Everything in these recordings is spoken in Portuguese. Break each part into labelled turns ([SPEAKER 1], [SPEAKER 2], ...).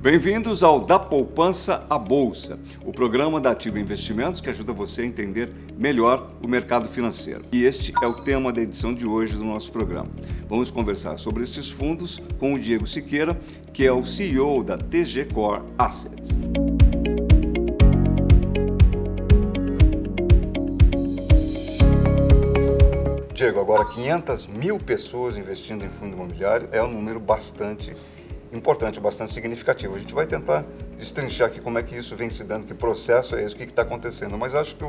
[SPEAKER 1] Bem-vindos ao Da Poupança à Bolsa, o programa da Ativa Investimentos que ajuda você a entender melhor o mercado financeiro. E este é o tema da edição de hoje do nosso programa. Vamos conversar sobre estes fundos com o Diego Siqueira, que é o CEO da TG Core Assets. Diego, agora 500 mil pessoas investindo em fundo imobiliário é um número bastante importante, bastante significativo. A gente vai tentar destrinchar aqui como é que isso vem se dando, que processo é esse, o que está acontecendo. Mas acho que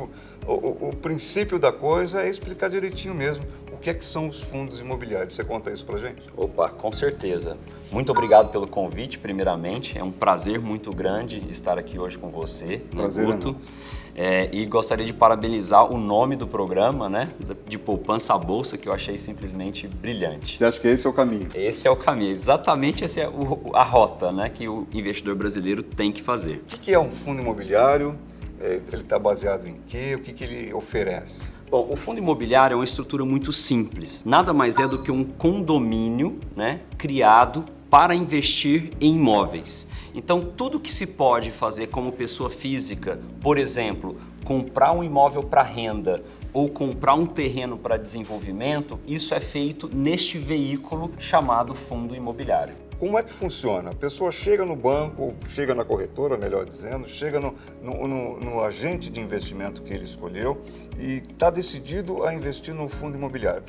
[SPEAKER 1] o princípio da coisa é explicar direitinho mesmo o que é que são os fundos imobiliários. Você conta isso pra gente?
[SPEAKER 2] Opa, com certeza. Muito obrigado pelo convite, primeiramente. É um prazer muito grande estar aqui hoje com você,
[SPEAKER 1] Prazer,
[SPEAKER 2] Guto. E gostaria de parabenizar o nome do programa, né? De Poupança à Bolsa, que eu achei simplesmente brilhante.
[SPEAKER 1] Você acha que esse é o caminho?
[SPEAKER 2] Esse é o caminho, exatamente essa é a rota, né, que o investidor brasileiro tem que fazer.
[SPEAKER 1] O que é um fundo imobiliário? Ele está baseado em quê? O que ele oferece?
[SPEAKER 2] Bom, o fundo imobiliário é uma estrutura muito simples. Nada mais é do que um condomínio, né, criado para investir em imóveis. Então, tudo que se pode fazer como pessoa física, por exemplo, comprar um imóvel para renda ou comprar um terreno para desenvolvimento, isso é feito neste veículo chamado fundo imobiliário.
[SPEAKER 1] Como é que funciona? A pessoa chega no banco, chega na corretora, melhor dizendo, chega no agente de investimento que ele escolheu e está decidido a investir no fundo imobiliário.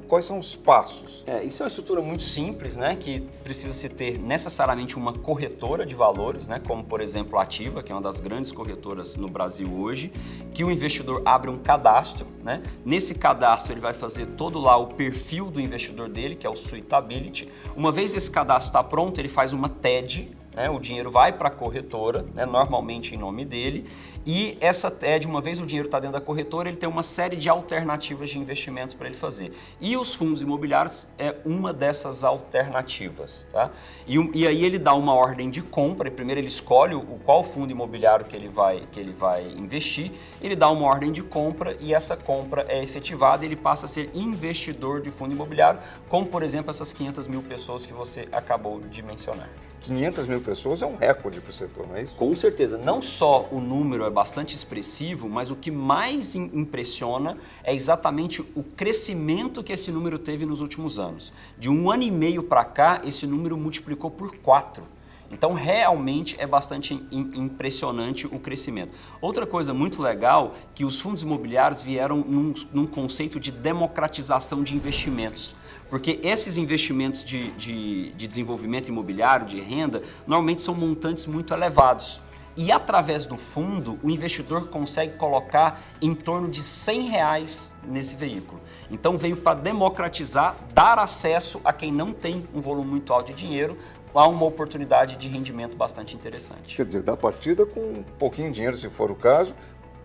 [SPEAKER 1] Quais são os passos?
[SPEAKER 2] Isso é uma estrutura muito simples, né, que precisa se ter necessariamente uma corretora de valores, né, como por exemplo a Ativa, que é uma das grandes corretoras no Brasil hoje, que o investidor abre um cadastro, né? Nesse cadastro ele vai fazer todo lá o perfil do investidor dele, que é o Suitability. Uma vez esse cadastro está pronto, ele faz uma TED, né? O dinheiro vai para a corretora, né? Normalmente em nome dele, e essa TED, uma vez o dinheiro está dentro da corretora, ele tem uma série de alternativas de investimentos para ele fazer. E os fundos imobiliários é uma dessas alternativas, tá? E aí ele dá uma ordem de compra, e primeiro ele escolhe qual fundo imobiliário que ele vai investir, ele dá uma ordem de compra e essa compra é efetivada e ele passa a ser investidor de fundo imobiliário, como por exemplo essas 500 mil pessoas que você acabou de mencionar.
[SPEAKER 1] 500 mil pessoas é um recorde para o setor, não é isso?
[SPEAKER 2] Com certeza. Não só o número é bastante expressivo, mas o que mais impressiona é exatamente o crescimento que esse número teve nos últimos anos. De 1 ano e meio para cá, esse número multiplicou por 4. Então, realmente é bastante impressionante o crescimento. Outra coisa muito legal, que os fundos imobiliários vieram num conceito de democratização de investimentos. Porque esses investimentos de desenvolvimento imobiliário, de renda, normalmente são montantes muito elevados. E através do fundo, o investidor consegue colocar em torno de R$100 nesse veículo. Então veio para democratizar, dar acesso a quem não tem um volume muito alto de dinheiro, a uma oportunidade de rendimento bastante interessante.
[SPEAKER 1] Quer dizer, dá partida com um pouquinho de dinheiro, se for o caso,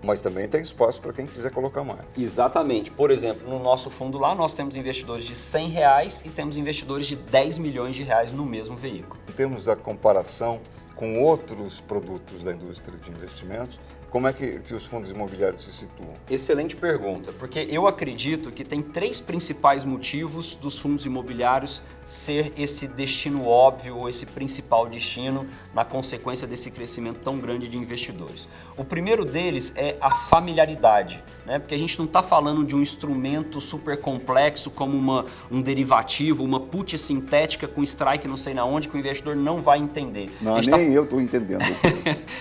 [SPEAKER 1] mas também tem espaço para quem quiser colocar mais.
[SPEAKER 2] Exatamente. Por exemplo, no nosso fundo lá, nós temos investidores de R$100 e temos investidores de R$10 milhões no mesmo veículo.
[SPEAKER 1] Em termos da comparação com outros produtos da indústria de investimentos, como é que os fundos imobiliários se situam?
[SPEAKER 2] Excelente pergunta, porque eu acredito que tem 3 principais motivos dos fundos imobiliários ser esse destino óbvio ou esse principal destino na consequência desse crescimento tão grande de investidores. O primeiro deles é a familiaridade, né? Porque a gente não está falando de um instrumento super complexo como um derivativo, uma put sintética com strike não sei na onde que o investidor não vai entender.
[SPEAKER 1] Não, nem eu estou entendendo.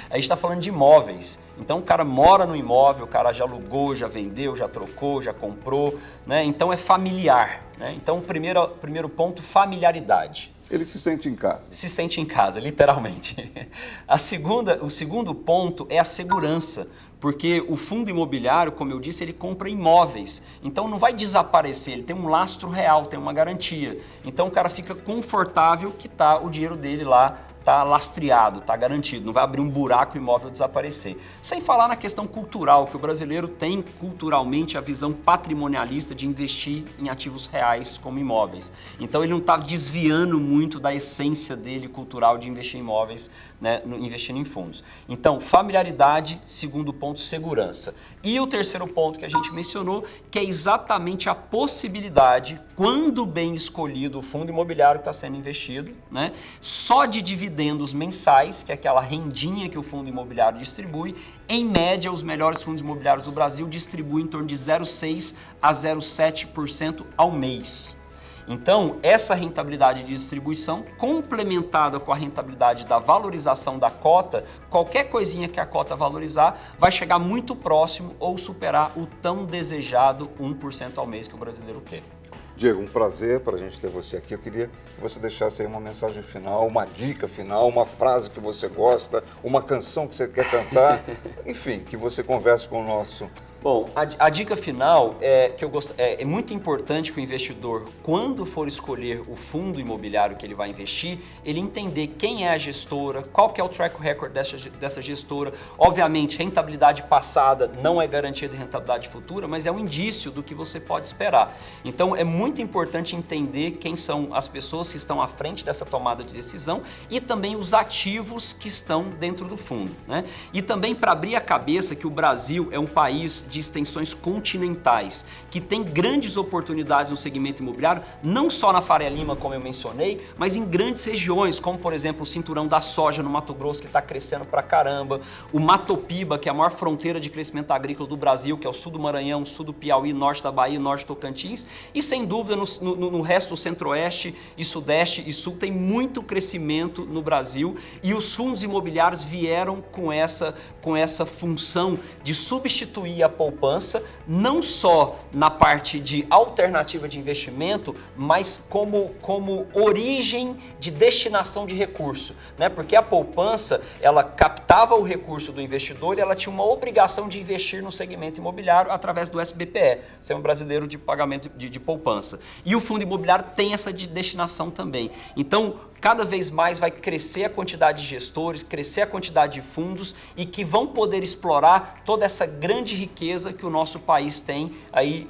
[SPEAKER 2] A gente está falando de imóveis. Então o cara mora no imóvel, o cara já alugou, já vendeu, já trocou, já comprou, né? Então é familiar, né? Então o primeiro ponto, familiaridade.
[SPEAKER 1] Ele se sente em casa.
[SPEAKER 2] Se sente em casa, literalmente. O segundo ponto é a segurança, porque o fundo imobiliário, como eu disse, ele compra imóveis. Então não vai desaparecer, ele tem um lastro real, tem uma garantia. Então o cara fica confortável que tá o dinheiro dele lá, tá lastreado, tá garantido, não vai abrir um buraco e o imóvel desaparecer. Sem falar na questão cultural, que o brasileiro tem culturalmente a visão patrimonialista de investir em ativos reais como imóveis. Então ele não está desviando muito da essência dele cultural de investir em imóveis, né, investindo em fundos. Então, familiaridade, segundo ponto, segurança. E o terceiro ponto que a gente mencionou, que é exatamente a possibilidade, quando bem escolhido o fundo imobiliário que está sendo investido, né, só de dividendos dividendos mensais, que é aquela rendinha que o fundo imobiliário distribui. Em média, os melhores fundos imobiliários do Brasil distribuem em torno de 0,6% a 0,7% ao mês. Então, essa rentabilidade de distribuição, complementada com a rentabilidade da valorização da cota, qualquer coisinha que a cota valorizar, vai chegar muito próximo ou superar o tão desejado 1% ao mês que o brasileiro quer.
[SPEAKER 1] Diego, um prazer para a gente ter você aqui. Eu queria que você deixasse aí uma mensagem final, uma dica final, uma frase que você gosta, uma canção que você quer cantar, enfim, que você converse com o nosso...
[SPEAKER 2] Bom, a dica final é que é muito importante que o investidor, quando for escolher o fundo imobiliário que ele vai investir, ele entender quem é a gestora, qual que é o track record dessa gestora. Obviamente, rentabilidade passada não é garantia de rentabilidade futura, mas é um indício do que você pode esperar. Então, é muito importante entender quem são as pessoas que estão à frente dessa tomada de decisão e também os ativos que estão dentro do fundo, né? E também para abrir a cabeça que o Brasil é um país de extensões continentais, que tem grandes oportunidades no segmento imobiliário, não só na Faria Lima, como eu mencionei, mas em grandes regiões, como por exemplo o Cinturão da Soja no Mato Grosso, que está crescendo pra caramba, o Matopiba, que é a maior fronteira de crescimento agrícola do Brasil, que é o sul do Maranhão, sul do Piauí, norte da Bahia, norte do Tocantins, e sem dúvida no resto do Centro-Oeste e Sudeste e Sul tem muito crescimento no Brasil, e os fundos imobiliários vieram com essa função de substituir a poupança, não só na parte de alternativa de investimento, mas como origem de destinação de recurso, né? Porque a poupança, ela captava o recurso do investidor e ela tinha uma obrigação de investir no segmento imobiliário através do SBPE, Sistema Brasileiro de Pagamento de Poupança. E o fundo imobiliário tem essa de destinação também. Então, cada vez mais vai crescer a quantidade de gestores, crescer a quantidade de fundos e que vão poder explorar toda essa grande riqueza que o nosso país tem aí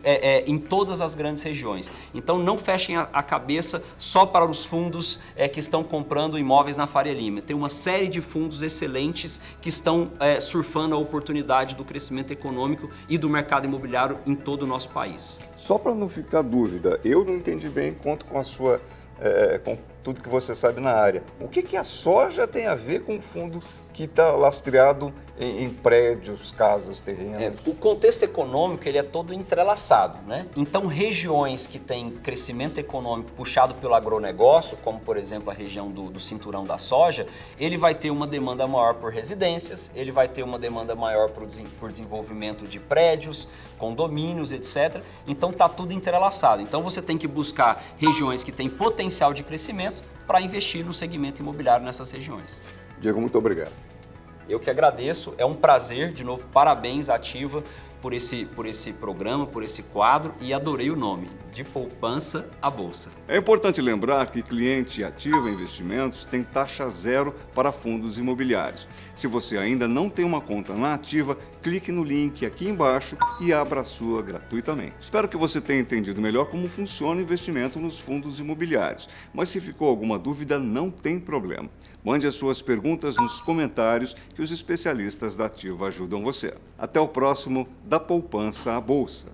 [SPEAKER 2] em todas as grandes regiões. Então não fechem a cabeça só para os fundos que estão comprando imóveis na Faria Lima. Tem uma série de fundos excelentes que estão surfando a oportunidade do crescimento econômico e do mercado imobiliário em todo o nosso país.
[SPEAKER 1] Só para não ficar dúvida, eu não entendi bem, conto com a sua... com tudo que você sabe na área. O que a soja tem a ver com o fundo que está lastreado em prédios, casas, terrenos?
[SPEAKER 2] O contexto econômico ele é todo entrelaçado, né? Então, regiões que têm crescimento econômico puxado pelo agronegócio, como por exemplo a região do Cinturão da Soja, ele vai ter uma demanda maior por residências, ele vai ter uma demanda maior por desenvolvimento de prédios, condomínios, etc. Então, está tudo entrelaçado. Então, você tem que buscar regiões que têm potencial de crescimento para investir no segmento imobiliário nessas regiões.
[SPEAKER 1] Diego, muito obrigado.
[SPEAKER 2] Eu que agradeço, é um prazer, de novo, parabéns Ativa por esse programa, por esse quadro e adorei o nome, de poupança à bolsa.
[SPEAKER 1] É importante lembrar que cliente Ativa Investimentos tem taxa zero para fundos imobiliários. Se você ainda não tem uma conta na Ativa, clique no link aqui embaixo e abra a sua gratuitamente. Espero que você tenha entendido melhor como funciona o investimento nos fundos imobiliários. Mas se ficou alguma dúvida, não tem problema. Mande as suas perguntas nos comentários que os especialistas da Ativa ajudam você. Até o próximo Da Poupança à Bolsa.